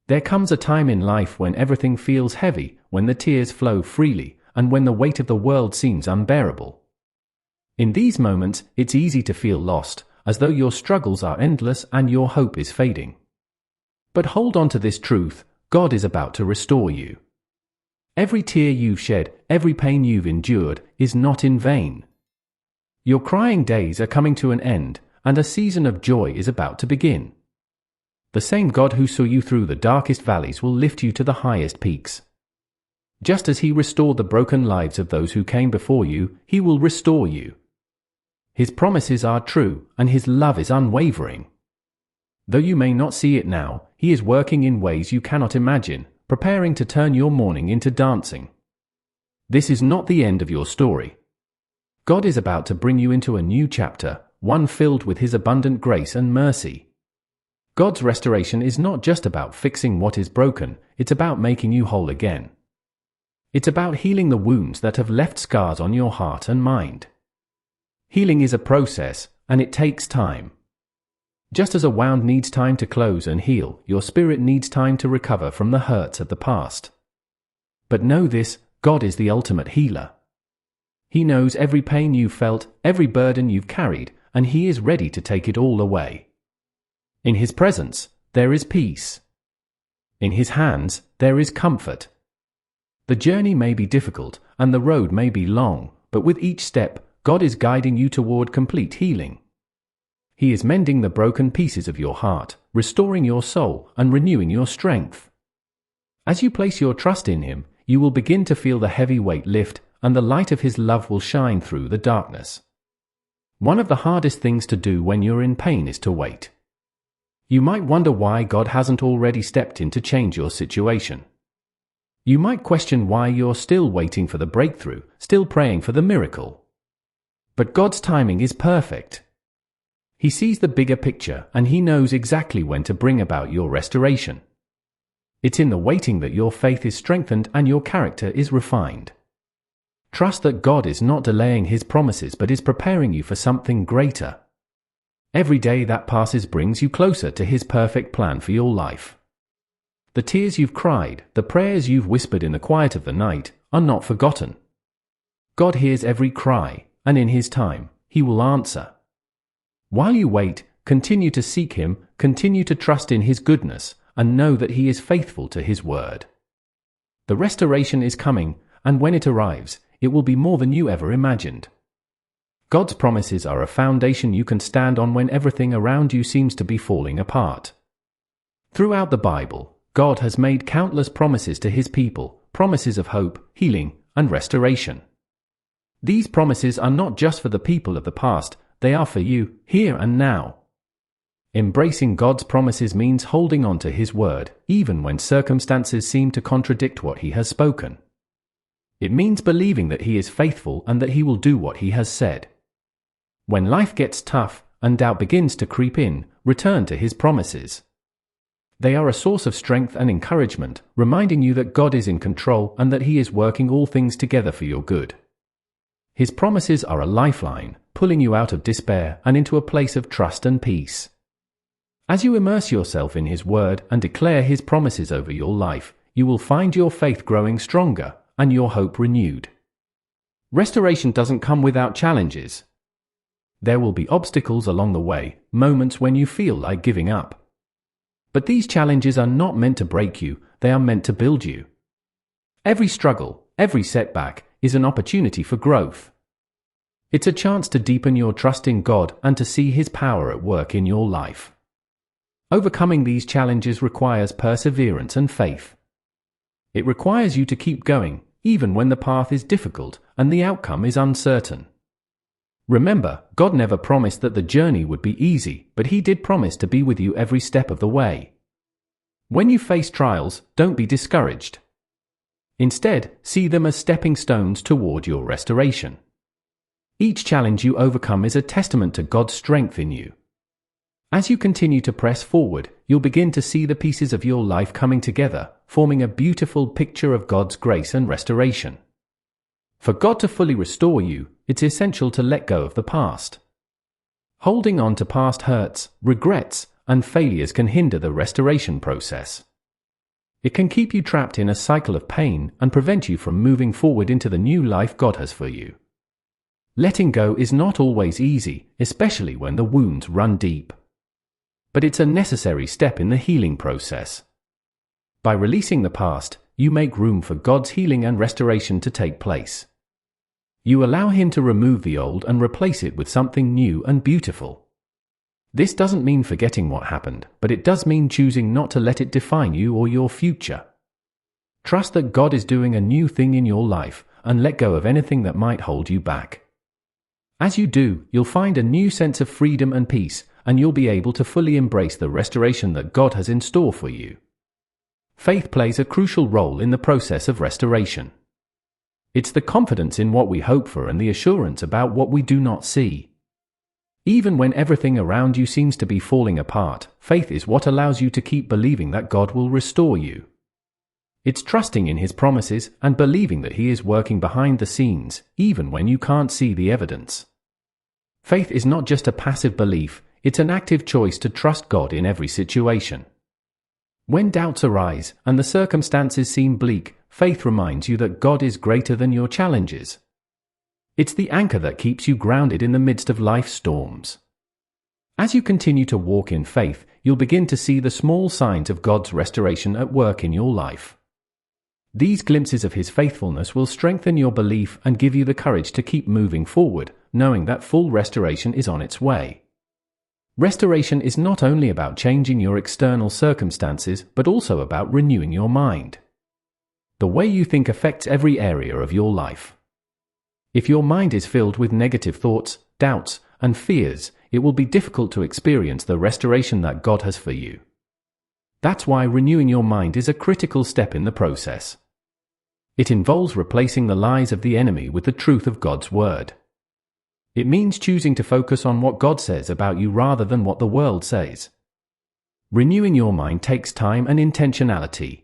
There comes a time in life when everything feels heavy, when the tears flow freely, and when the weight of the world seems unbearable. In these moments, it's easy to feel lost, as though your struggles are endless and your hope is fading. But hold on to this truth: God is about to restore you. Every tear you've shed, every pain you've endured, is not in vain. Your crying days are coming to an end, and a season of joy is about to begin. The same God who saw you through the darkest valleys will lift you to the highest peaks. Just as He restored the broken lives of those who came before you, He will restore you. His promises are true, and His love is unwavering. Though you may not see it now, He is working in ways you cannot imagine, preparing to turn your mourning into dancing. This is not the end of your story. God is about to bring you into a new chapter, one filled with His abundant grace and mercy. God's restoration is not just about fixing what is broken, it's about making you whole again. It's about healing the wounds that have left scars on your heart and mind. Healing is a process, and it takes time. Just as a wound needs time to close and heal, your spirit needs time to recover from the hurts of the past. But know this: God is the ultimate healer. He knows every pain you've felt, every burden you've carried, and He is ready to take it all away. In His presence, there is peace. In His hands, there is comfort. The journey may be difficult, and the road may be long, but with each step, God is guiding you toward complete healing. He is mending the broken pieces of your heart, restoring your soul, and renewing your strength. As you place your trust in Him, you will begin to feel the heavy weight lift, and the light of His love will shine through the darkness. One of the hardest things to do when you're in pain is to wait. You might wonder why God hasn't already stepped in to change your situation. You might question why you're still waiting for the breakthrough, still praying for the miracle. But God's timing is perfect. He sees the bigger picture, and He knows exactly when to bring about your restoration. It's in the waiting that your faith is strengthened and your character is refined. Trust that God is not delaying His promises but is preparing you for something greater. Every day that passes brings you closer to His perfect plan for your life. The tears you've cried, the prayers you've whispered in the quiet of the night, are not forgotten. God hears every cry, and in His time, He will answer. While you wait, continue to seek Him, continue to trust in His goodness, and know that He is faithful to His word. The restoration is coming, and when it arrives, it will be more than you ever imagined. God's promises are a foundation you can stand on when everything around you seems to be falling apart. Throughout the Bible, God has made countless promises to His people, promises of hope, healing, and restoration. These promises are not just for the people of the past, they are for you, here and now. Embracing God's promises means holding on to His word, even when circumstances seem to contradict what He has spoken. It means believing that He is faithful and that He will do what He has said. When life gets tough and doubt begins to creep in, return to His promises. They are a source of strength and encouragement, reminding you that God is in control and that He is working all things together for your good. His promises are a lifeline, pulling you out of despair and into a place of trust and peace. As you immerse yourself in His word and declare His promises over your life, you will find your faith growing stronger and your hope renewed. Restoration doesn't come without challenges. There will be obstacles along the way, moments when you feel like giving up. But these challenges are not meant to break you, they are meant to build you. Every struggle, every setback, is an opportunity for growth. It's a chance to deepen your trust in God and to see His power at work in your life. Overcoming these challenges requires perseverance and faith. It requires you to keep going, even when the path is difficult and the outcome is uncertain. Remember, God never promised that the journey would be easy, but He did promise to be with you every step of the way. When you face trials, don't be discouraged. Instead, see them as stepping stones toward your restoration. Each challenge you overcome is a testament to God's strength in you. As you continue to press forward, you'll begin to see the pieces of your life coming together, forming a beautiful picture of God's grace and restoration. For God to fully restore you, it's essential to let go of the past. Holding on to past hurts, regrets, and failures can hinder the restoration process. It can keep you trapped in a cycle of pain and prevent you from moving forward into the new life God has for you. Letting go is not always easy, especially when the wounds run deep. But it's a necessary step in the healing process. By releasing the past, you make room for God's healing and restoration to take place. You allow Him to remove the old and replace it with something new and beautiful. This doesn't mean forgetting what happened, but it does mean choosing not to let it define you or your future. Trust that God is doing a new thing in your life, and let go of anything that might hold you back. As you do, you'll find a new sense of freedom and peace, and you'll be able to fully embrace the restoration that God has in store for you. Faith plays a crucial role in the process of restoration. It's the confidence in what we hope for and the assurance about what we do not see. Even when everything around you seems to be falling apart, faith is what allows you to keep believing that God will restore you. It's trusting in His promises and believing that He is working behind the scenes, even when you can't see the evidence. Faith is not just a passive belief, it's an active choice to trust God in every situation. When doubts arise and the circumstances seem bleak, faith reminds you that God is greater than your challenges. It's the anchor that keeps you grounded in the midst of life's storms. As you continue to walk in faith, you'll begin to see the small signs of God's restoration at work in your life. These glimpses of His faithfulness will strengthen your belief and give you the courage to keep moving forward, knowing that full restoration is on its way. Restoration is not only about changing your external circumstances, but also about renewing your mind. The way you think affects every area of your life. If your mind is filled with negative thoughts, doubts, and fears, it will be difficult to experience the restoration that God has for you. That's why renewing your mind is a critical step in the process. It involves replacing the lies of the enemy with the truth of God's Word. It means choosing to focus on what God says about you rather than what the world says. Renewing your mind takes time and intentionality.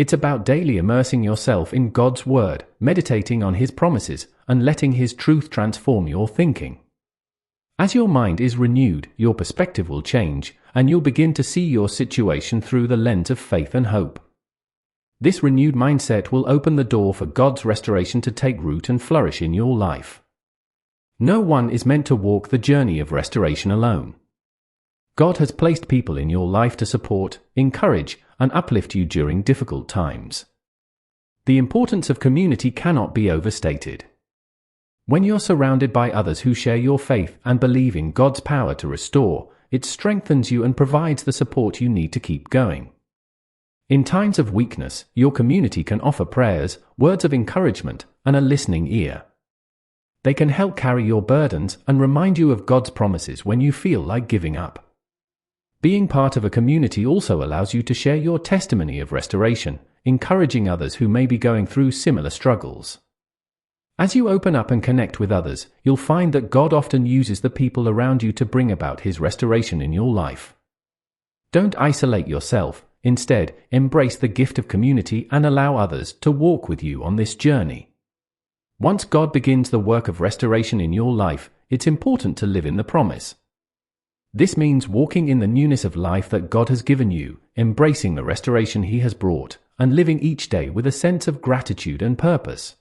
It's about daily immersing yourself in God's Word, meditating on His promises, and letting His truth transform your thinking. As your mind is renewed, your perspective will change, and you'll begin to see your situation through the lens of faith and hope. This renewed mindset will open the door for God's restoration to take root and flourish in your life. No one is meant to walk the journey of restoration alone. God has placed people in your life to support, encourage, and uplift you during difficult times. The importance of community cannot be overstated. When you're surrounded by others who share your faith and believe in God's power to restore, it strengthens you and provides the support you need to keep going. In times of weakness, your community can offer prayers, words of encouragement, and a listening ear. They can help carry your burdens and remind you of God's promises when you feel like giving up. Being part of a community also allows you to share your testimony of restoration, encouraging others who may be going through similar struggles. As you open up and connect with others, you'll find that God often uses the people around you to bring about His restoration in your life. Don't isolate yourself. Instead, embrace the gift of community and allow others to walk with you on this journey. Once God begins the work of restoration in your life, it's important to live in the promise. This means walking in the newness of life that God has given you, embracing the restoration He has brought, and living each day with a sense of gratitude and purpose.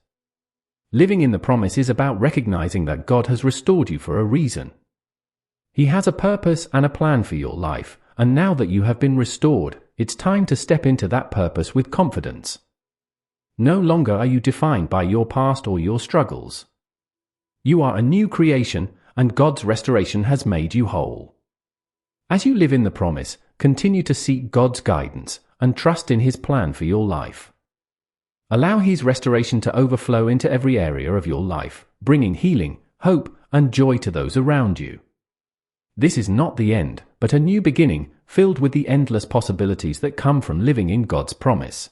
Living in the promise is about recognizing that God has restored you for a reason. He has a purpose and a plan for your life, and now that you have been restored, it's time to step into that purpose with confidence. No longer are you defined by your past or your struggles. You are a new creation, and God's restoration has made you whole. As you live in the promise, continue to seek God's guidance and trust in His plan for your life. Allow His restoration to overflow into every area of your life, bringing healing, hope, and joy to those around you. This is not the end, but a new beginning, filled with the endless possibilities that come from living in God's promise.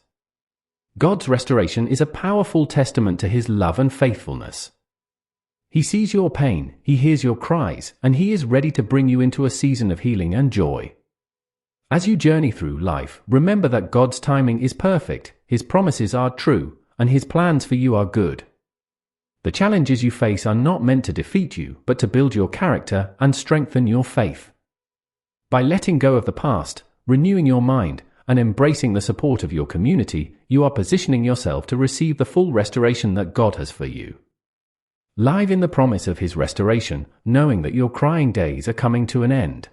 God's restoration is a powerful testament to His love and faithfulness. He sees your pain, He hears your cries, and He is ready to bring you into a season of healing and joy. As you journey through life, remember that God's timing is perfect, His promises are true, and His plans for you are good. The challenges you face are not meant to defeat you, but to build your character and strengthen your faith. By letting go of the past, renewing your mind, and embracing the support of your community, you are positioning yourself to receive the full restoration that God has for you. Live in the promise of His restoration, knowing that your crying days are coming to an end.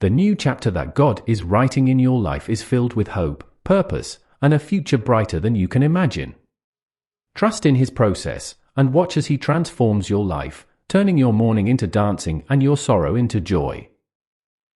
The new chapter that God is writing in your life is filled with hope, purpose, and a future brighter than you can imagine. Trust in His process, and watch as He transforms your life, turning your mourning into dancing and your sorrow into joy.